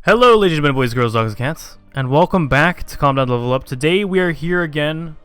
Hello ladies and gentlemen, boys, girls, dogs, and cats, and welcome back to Calm Down Level Up. Today we are here again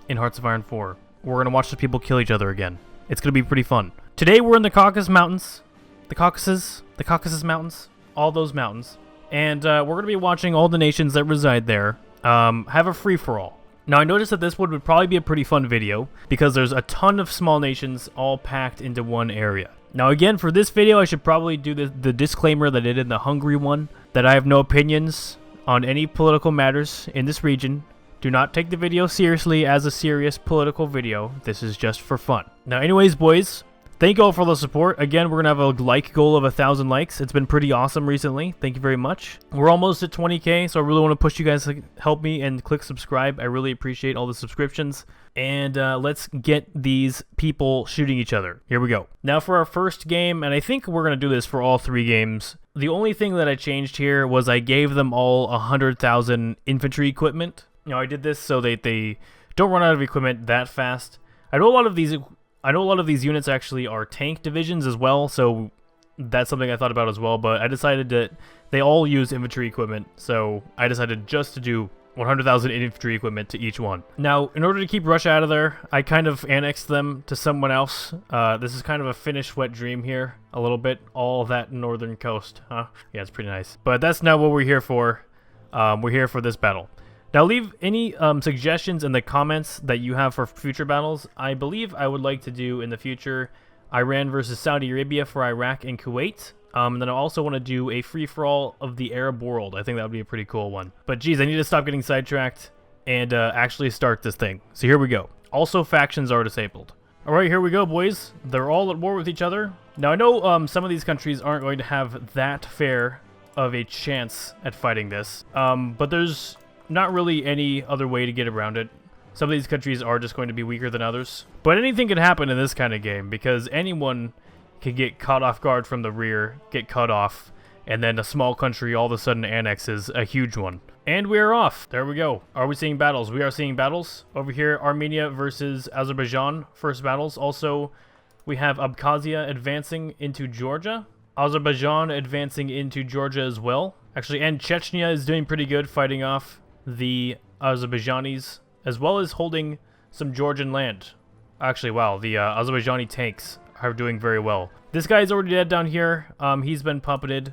in Hearts of Iron 4. We're going to watch the people kill each other again. It's going to be pretty fun. Today we're in the Caucasus Mountains. The Caucasus Mountains. All those mountains. And we're going to be watching all the nations that reside there have a free-for-all. Now I noticed that this one would probably be a pretty fun video because there's a ton of small nations all packed into one area. Now again, for this video I should probably do the disclaimer that I did in the Hungary one, that I have no opinions on any political matters in this region. Do not take the video seriously as a serious political video. This is just for fun. Now anyways, boys, thank you all for the support. Again, we're going to have a like goal of 1,000 likes. It's been pretty awesome recently. Thank you very much. We're almost at 20k, so I really want to push you guys to help me and click subscribe. I really appreciate all the subscriptions. And let's get these people shooting each other. Here we go. Now for our first game, and I think we're going to do this for all 3 games. The only thing that I changed here was I gave them all 100,000 infantry equipment. You know, I did this so they don't run out of equipment that fast. I know a lot of these units actually are tank divisions as well, so that's something I thought about as well, but I decided that they all use infantry equipment, so I decided just to do 100,000 infantry equipment to each one. Now, in order to keep Russia out of there, I kind of annexed them to someone else. This is kind of a Finnish wet dream here, a little bit. All that northern coast, huh? Yeah, it's pretty nice. But that's not what we're here for. We're here for this battle. Now, leave any suggestions in the comments that you have for future battles. I believe I would like to do in the future Iran versus Saudi Arabia for Iraq and Kuwait. And then I also want to do a free-for-all of the Arab world. I think that would be a pretty cool one. But geez, I need to stop getting sidetracked and actually start this thing. So here we go. Also, factions are disabled. All right, here we go, boys. They're all at war with each other. Now, I know some of these countries aren't going to have that fair of a chance at fighting this. But there's not really any other way to get around it. Some of these countries are just going to be weaker than others. But anything can happen in this kind of game because anyone can get caught off guard from the rear, get cut off, and then a small country all of a sudden annexes a huge one. And we are off. There we go. Are we seeing battles? We are seeing battles. Over here, Armenia versus Azerbaijan, first battles. Also, we have Abkhazia advancing into Georgia. Azerbaijan advancing into Georgia as well. Actually, and Chechnya is doing pretty good fighting off the Azerbaijanis, as well as holding some Georgian land. Actually, wow, the Azerbaijani tanks are doing very well. This guy is already dead down here. He's been puppeted.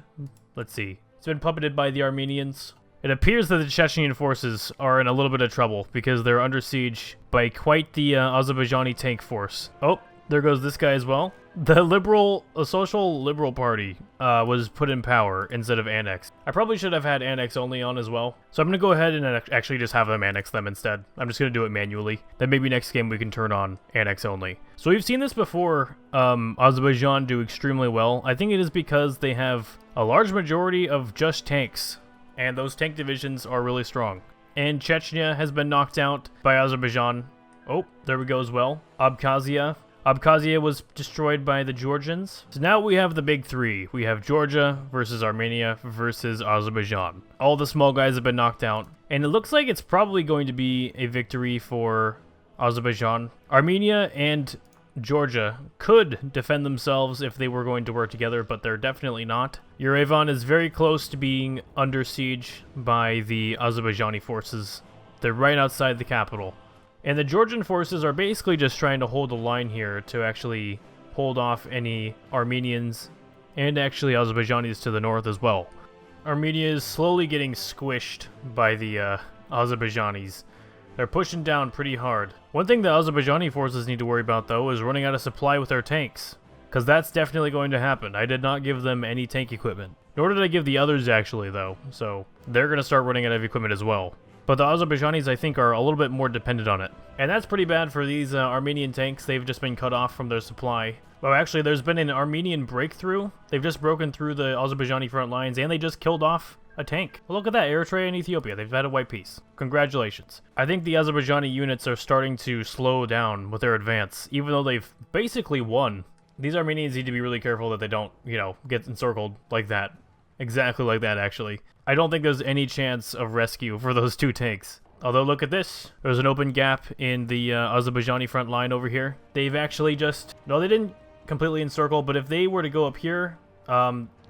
Let's see. He's been puppeted by the Armenians. It appears that the Chechnyan forces are in a little bit of trouble because they're under siege by quite the Azerbaijani tank force. Oh, there goes this guy as well. The Social Liberal Party was put in power instead of annexed. I probably should have had annex only on as well. So I'm going to go ahead and actually just have them annex them instead. I'm just going to do it manually. Then maybe next game we can turn on annex only. So we've seen this before, Azerbaijan do extremely well. I think it is because they have a large majority of just tanks. And those tank divisions are really strong. And Chechnya has been knocked out by Azerbaijan. Oh, there we go as well. Abkhazia was destroyed by the Georgians. So now we have the big 3. We have Georgia versus Armenia versus Azerbaijan. All the small guys have been knocked out. And it looks like it's probably going to be a victory for Azerbaijan. Armenia and Georgia could defend themselves if they were going to work together, but they're definitely not. Yerevan is very close to being under siege by the Azerbaijani forces. They're right outside the capital. And the Georgian forces are basically just trying to hold the line here to actually hold off any Armenians and actually Azerbaijanis to the north as well. Armenia is slowly getting squished by the Azerbaijanis. They're pushing down pretty hard. One thing the Azerbaijani forces need to worry about, though, is running out of supply with their tanks. Because that's definitely going to happen. I did not give them any tank equipment. Nor did I give the others, actually, though. So they're going to start running out of equipment as well. But the Azerbaijanis, I think, are a little bit more dependent on it. And that's pretty bad for these Armenian tanks. They've just been cut off from their supply. Well, actually, there's been an Armenian breakthrough. They've just broken through the Azerbaijani front lines, and they just killed off a tank. Well, look at that, Eritrea and Ethiopia. They've had a white peace. Congratulations. I think the Azerbaijani units are starting to slow down with their advance, even though they've basically won. These Armenians need to be really careful that they don't, you know, get encircled like that. Exactly like that, actually. I don't think there's any chance of rescue for those 2 tanks. Although, look at this. There's an open gap in the Azerbaijani front line over here. They've actually just... No, they didn't completely encircle, but if they were to go up here,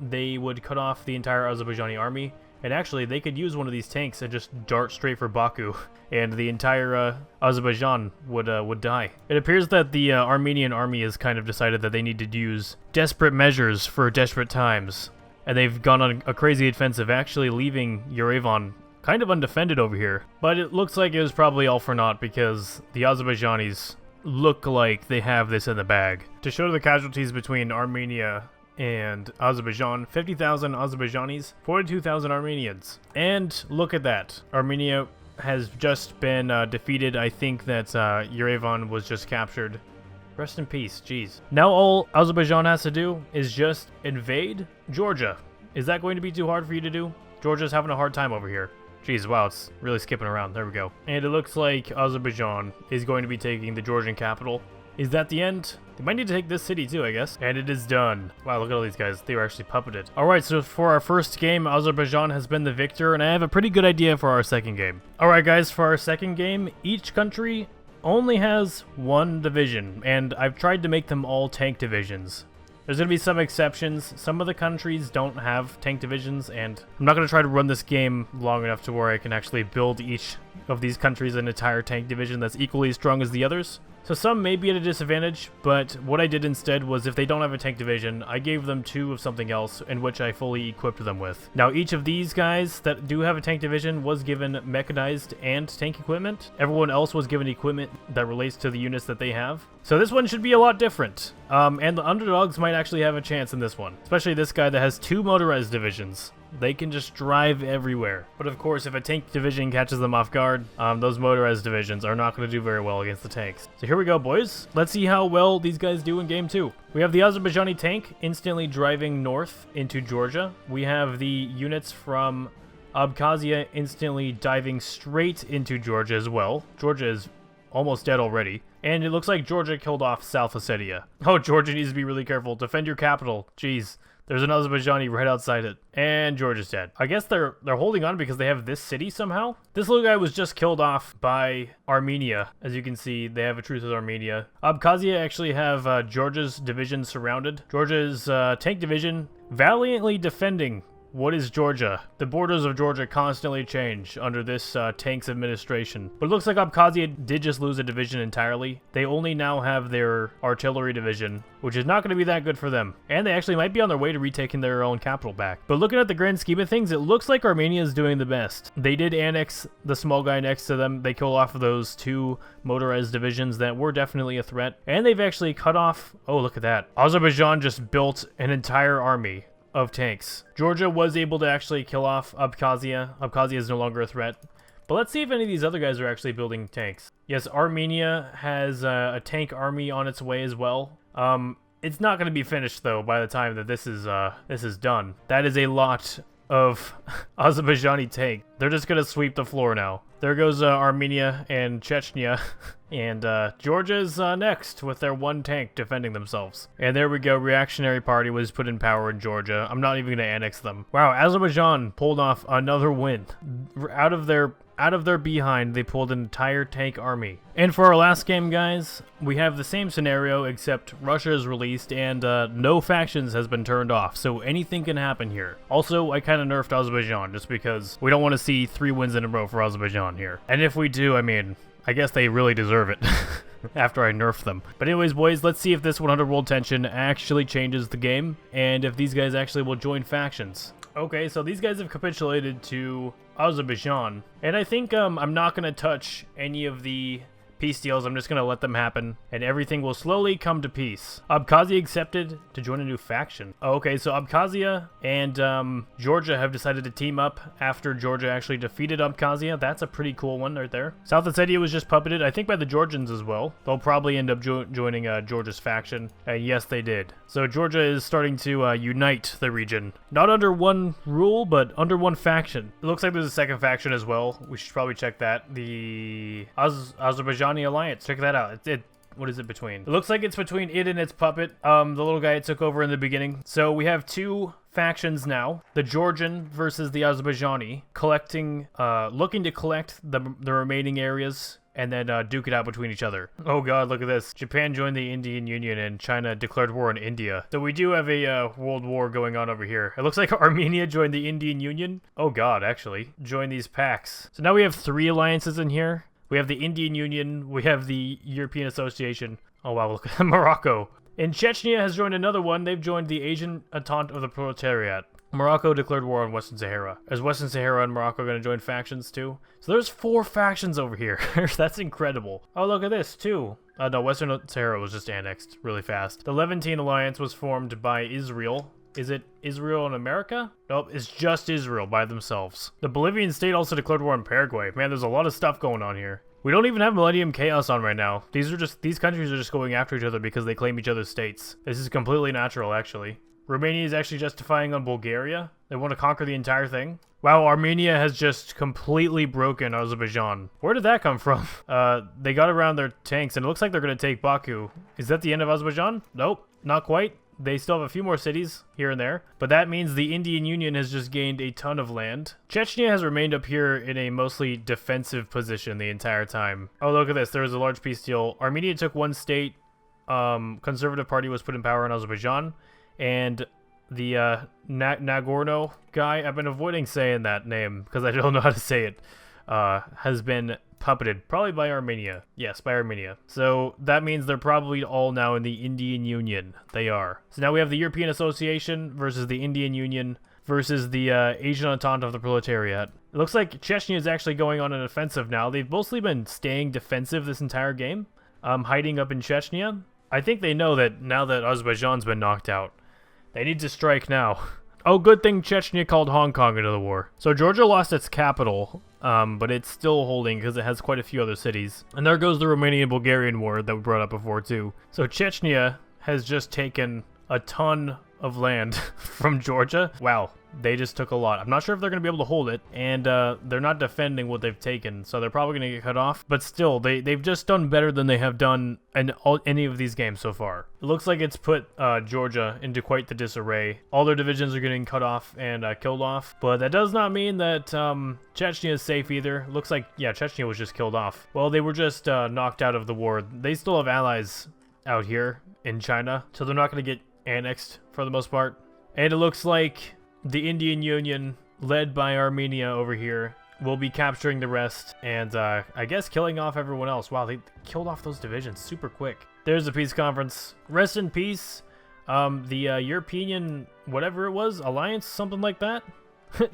they would cut off the entire Azerbaijani army, And actually, they could use one of these tanks and just dart straight for Baku, and the entire Azerbaijan would die. It appears that the Armenian army has kind of decided that they need to use desperate measures for desperate times. And they've gone on a crazy offensive, actually leaving Yerevan kind of undefended over here. But it looks like it was probably all for naught because the Azerbaijanis look like they have this in the bag. To show the casualties between Armenia and Azerbaijan, 50,000 Azerbaijanis, 42,000 Armenians. And look at that. Armenia has just been defeated. I think that Yerevan was just captured. Rest in peace, jeez. Now all Azerbaijan has to do is just invade Georgia. Is that going to be too hard for you to do? Georgia's having a hard time over here. Jeez, wow, it's really skipping around. There we go. And it looks like Azerbaijan is going to be taking the Georgian capital. Is that the end? They might need to take this city too, I guess. And it is done. Wow, look at all these guys. They were actually puppeted. Alright, so for our first game, Azerbaijan has been the victor, and I have a pretty good idea for our second game. Alright guys, for our second game, each country only has one division, and I've tried to make them all tank divisions. There's going to be some exceptions. Some of the countries don't have tank divisions, and I'm not going to try to run this game long enough to where I can actually build each of these countries an entire tank division that's equally strong as the others. So some may be at a disadvantage, but what I did instead was if they don't have a tank division, I gave them 2 of something else in which I fully equipped them with. Now each of these guys that do have a tank division was given mechanized and tank equipment. Everyone else was given equipment that relates to the units that they have. So this one should be a lot different. And the underdogs might actually have a chance in this one, especially this guy that has 2 motorized divisions. They can just drive everywhere. But of course, if a tank division catches them off guard, those motorized divisions are not going to do very well against the tanks. So here we go, boys. Let's see how well these guys do in game 2. We have the Azerbaijani tank instantly driving north into Georgia. We have the units from Abkhazia instantly diving straight into Georgia as well. Georgia is almost dead already. And it looks like Georgia killed off South Ossetia. Oh, Georgia needs to be really careful. Defend your capital. Jeez. There's an Azerbaijani right outside it. And Georgia's dead. I guess they're holding on because they have this city somehow. This little guy was just killed off by Armenia. As you can see, they have a truce with Armenia. Abkhazia actually have Georgia's division surrounded. Georgia's tank division valiantly defending what is Georgia. The borders of Georgia constantly change under this tank's administration. But it looks like Abkhazia did just lose a division entirely. They only now have their artillery division, which is not going to be that good for them. And they actually might be on their way to retaking their own capital back. But looking at the grand scheme of things, it looks like Armenia is doing the best. They did annex the small guy next to them. They killed off those 2 motorized divisions that were definitely a threat. And they've actually cut off... Oh, look at that. Azerbaijan just built an entire army of tanks. Georgia was able to actually kill off Abkhazia. Abkhazia is no longer a threat. But let's see if any of these other guys are actually building tanks. Yes, Armenia has a tank army on its way as well. It's not going to be finished though by the time that this is done. That is a lot of Azerbaijani tank. They're just going to sweep the floor now. There goes Armenia and Chechnya. And Georgia's next with their 1 tank defending themselves. And there we go. Reactionary Party was put in power in Georgia. I'm not even going to annex them. Wow, Azerbaijan pulled off another win. Out of their behind, they pulled an entire tank army. And for our last game, guys, we have the same scenario, except Russia is released and no factions has been turned off, so anything can happen here. Also, I kind of nerfed Azerbaijan just because we don't want to see 3 wins in a row for Azerbaijan here. And if we do, I mean, I guess they really deserve it after I nerf them. But anyways, boys, let's see if this 100 world tension actually changes the game and if these guys actually will join factions. Okay, so these guys have capitulated to Azerbaijan, and I think I'm not going to touch any of the peace deals. I'm just going to let them happen, and everything will slowly come to peace. Abkhazia accepted to join a new faction. Oh, okay, so Abkhazia and Georgia have decided to team up after Georgia actually defeated Abkhazia. That's a pretty cool one right there. South Ossetia was just puppeted, I think, by the Georgians as well. They'll probably end up joining Georgia's faction. Yes, they did. So Georgia is starting to unite the region. Not under one rule, but under one faction. It looks like there's a second faction as well. We should probably check that. The Azerbaijani Alliance. Check that out. What is it between? It looks like it's between it and its puppet, the little guy it took over in the beginning. So we have 2 factions now, the Georgian versus the Azerbaijani, looking to collect the remaining areas and then duke it out between each other. Oh god, look at this. Japan joined the Indian Union and China declared war on India. So we do have a world war going on over here. It looks like Armenia joined the Indian Union. Oh god, actually. Join these pacts. So now we have 3 alliances in here. We have the Indian Union, we have the European Association. Oh wow, look at Morocco. And Chechnya has joined another one. They've joined the Asian Entente of the Proletariat. Morocco declared war on Western Sahara. Is Western Sahara and Morocco going to join factions too? So there's 4 factions over here. That's incredible. Oh, look at this too. No, Western Sahara was just annexed really fast. The Levantine Alliance was formed by Israel. Is it Israel and America? Nope, it's just Israel by themselves. The Bolivian state also declared war on Paraguay. Man, there's a lot of stuff going on here. We don't even have Millennium Chaos on right now. These countries are just going after each other because they claim each other's states. This is completely natural, actually. Romania is actually justifying on Bulgaria. They want to conquer the entire thing. Wow, Armenia has just completely broken Azerbaijan. Where did that come from? They got around their tanks, and it looks like they're going to take Baku. Is that the end of Azerbaijan? Nope, not quite. They still have a few more cities here and there, but that means the Indian Union has just gained a ton of land. Chechnya has remained up here in a mostly defensive position the entire time. Oh, look at this. There was a large peace deal. Armenia took 1 state. Conservative Party was put in power in Azerbaijan, and the Nagorno guy, I've been avoiding saying that name because I don't know how to say it, has been puppeted, probably by Armenia. Yes, by Armenia. So that means they're probably all now in the Indian Union. They are. So now we have the European Association versus the Indian Union versus the Asian Entente of the Proletariat. It looks like Chechnya is actually going on an offensive now. They've mostly been staying defensive this entire game, hiding up in Chechnya. I think they know that now that Azerbaijan's been knocked out, they need to strike now. Oh, good thing Chechnya called Hong Kong into the war. So Georgia lost its capital, but it's still holding because it has quite a few other cities. And there goes the Romanian-Bulgarian war that we brought up before too. So Chechnya has just taken a ton of land from Georgia. Wow, they just took a lot. I'm not sure if they're going to be able to hold it, and they're not defending what they've taken, so they're probably going to get cut off. But still, they've just done better than they have done in any of these games so far. It looks like it's put Georgia into quite the disarray. All their divisions are getting cut off and killed off, but that does not mean that Chechnya is safe either. Looks like, yeah, Chechnya was just killed off. Well, they were just knocked out of the war. They still have allies out here in China, so they're not going to get annexed for the most part. And it looks like the Indian Union, led by Armenia over here, will be capturing the rest and I guess killing off everyone else. Wow, they killed off those divisions super quick. There's the peace conference. Rest in peace. The European, whatever it was, alliance, something like that.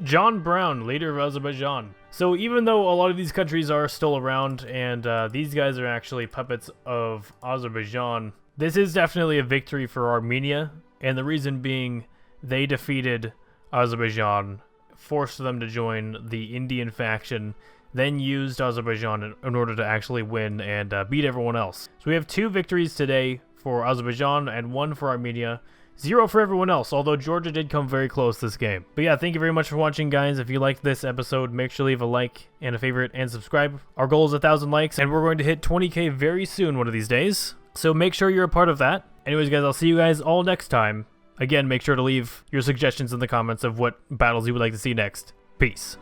John Brown, leader of Azerbaijan. So even though a lot of these countries are still around and these guys are actually puppets of Azerbaijan, this is definitely a victory for Armenia, and the reason being they defeated Azerbaijan, forced them to join the Indian faction, then used Azerbaijan in order to actually win and beat everyone else. So we have 2 victories today for Azerbaijan and 1 for Armenia. 0 for everyone else, although Georgia did come very close this game. But yeah, thank you very much for watching, guys. If you liked this episode, make sure to leave a like and a favorite and subscribe. Our goal is 1,000 likes, and we're going to hit 20K very soon one of these days. So make sure you're a part of that. Anyways, guys, I'll see you guys all next time. Again, make sure to leave your suggestions in the comments of what battles you would like to see next. Peace.